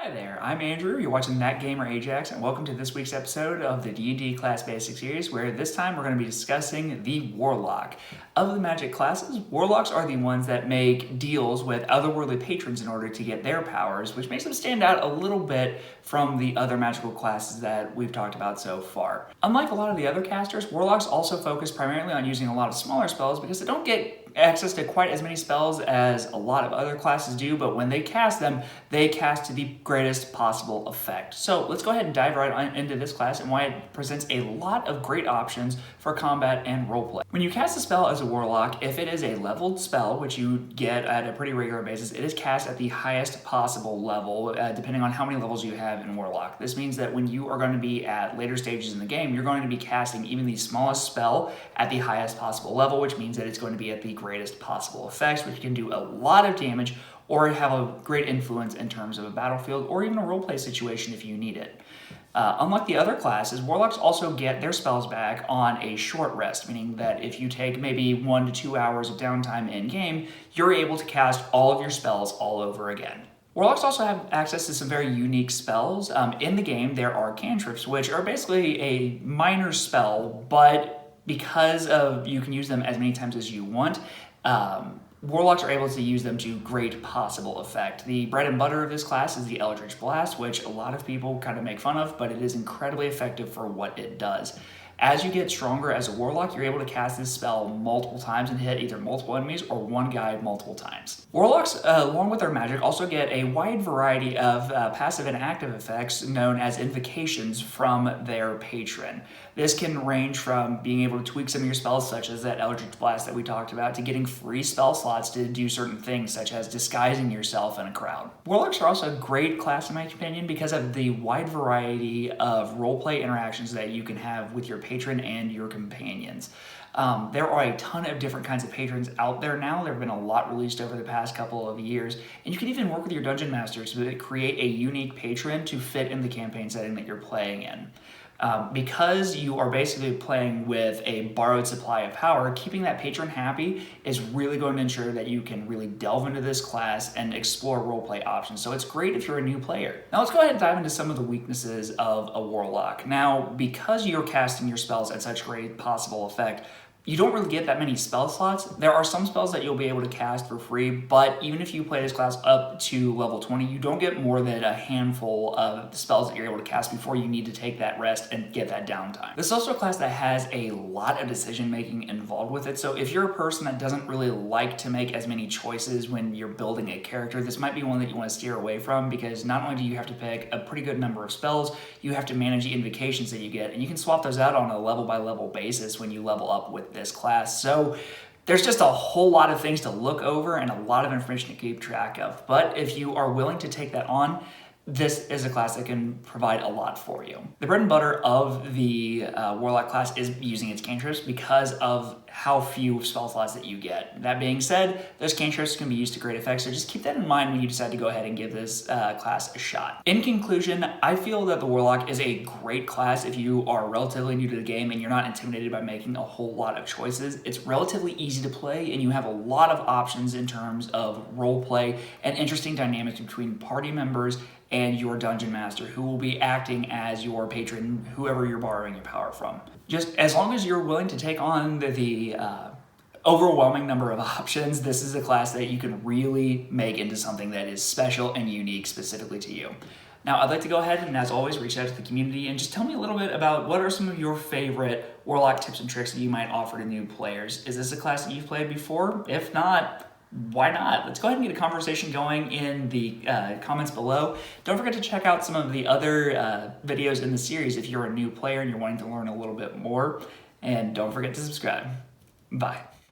Hi there, I'm Andrew, you're watching ThatGamerAjax, and welcome to this week's episode of the D&D Class Basics series, where this time we're going to be discussing the Warlock. Of the magic classes, Warlocks are the ones that make deals with otherworldly patrons in order to get their powers, which makes them stand out a little bit from the other magical classes that we've talked about so far. Unlike a lot of the other casters, Warlocks also focus primarily on using a lot of smaller spells because they don't get access to quite as many spells as a lot of other classes do, but when they cast them, they cast to the greatest possible effect. So let's go ahead and dive right into this class and why it presents a lot of great options for combat and roleplay. When you cast a spell as a Warlock, if it is a leveled spell, which you get at a pretty regular basis, it is cast at the highest possible level, depending on how many levels you have in Warlock. This means that when you are going to be at later stages in the game, you're going to be casting even the smallest spell at the highest possible level, which means that it's going to be at the greatest possible effects, which can do a lot of damage or have a great influence in terms of a battlefield or even a roleplay situation if you need it. Unlike the other classes, Warlocks also get their spells back on a short rest, meaning that if you take maybe 1 to 2 hours of downtime in-game, you're able to cast all of your spells all over again. Warlocks also have access to some very unique spells. In the game, there are cantrips, which are basically a minor spell, but because of you can use them as many times as you want, Warlocks are able to use them to great possible effect. The bread and butter of this class is the Eldritch Blast, which a lot of people kind of make fun of, but it is incredibly effective for what it does. As you get stronger as a Warlock, you're able to cast this spell multiple times and hit either multiple enemies or one guy multiple times. Warlocks, along with their magic, also get a wide variety of passive and active effects known as invocations from their patron. This can range from being able to tweak some of your spells, such as that Eldritch Blast that we talked about, to getting free spell slots to do certain things, such as disguising yourself in a crowd. Warlocks are also a great class, in my opinion, because of the wide variety of roleplay interactions that you can have with your patron and your companions. There are a ton of different kinds of patrons out there now. There have been a lot released over the past couple of years, and you can even work with your dungeon masters to create a unique patron to fit in the campaign setting that you're playing in. Because you are basically playing with a borrowed supply of power, keeping that patron happy is really going to ensure that you can really delve into this class and explore roleplay options. So it's great if you're a new player. Now let's go ahead and dive into some of the weaknesses of a Warlock. Now, because you're casting your spells at such great possible effect, you don't really get that many spell slots. There are some spells that you'll be able to cast for free, but even if you play this class up to level 20, you don't get more than a handful of spells that you're able to cast before you need to take that rest and get that downtime. This is also a class that has a lot of decision making involved with it, so if you're a person that doesn't really like to make as many choices when you're building a character, this might be one that you want to steer away from, because not only do you have to pick a pretty good number of spells, you have to manage the invocations that you get, and you can swap those out on a level by level basis when you level up with this class. So there's just a whole lot of things to look over and a lot of information to keep track of. But if you are willing to take that on, this is a class that can provide a lot for you. The bread and butter of the Warlock class is using its cantrips because of how few spell slots that you get. That being said, those cantrips can be used to great effect, so just keep that in mind when you decide to go ahead and give this class a shot. In conclusion, I feel that the Warlock is a great class if you are relatively new to the game and you're not intimidated by making a whole lot of choices. It's relatively easy to play and you have a lot of options in terms of roleplay and interesting dynamics between party members and your dungeon master, who will be acting as your patron, whoever you're borrowing your power from. Just as long as you're willing to take on the overwhelming number of options, this is a class that you can really make into something that is special and unique specifically to you. Now, I'd like to go ahead and, as always, reach out to the community and just tell me a little bit about what are some of your favorite Warlock tips and tricks that you might offer to new players. Is this a class that you've played before? If not, why not? Let's go ahead and get a conversation going in the comments below. Don't forget to check out some of the other videos in the series if you're a new player and you're wanting to learn a little bit more. And don't forget to subscribe. Bye.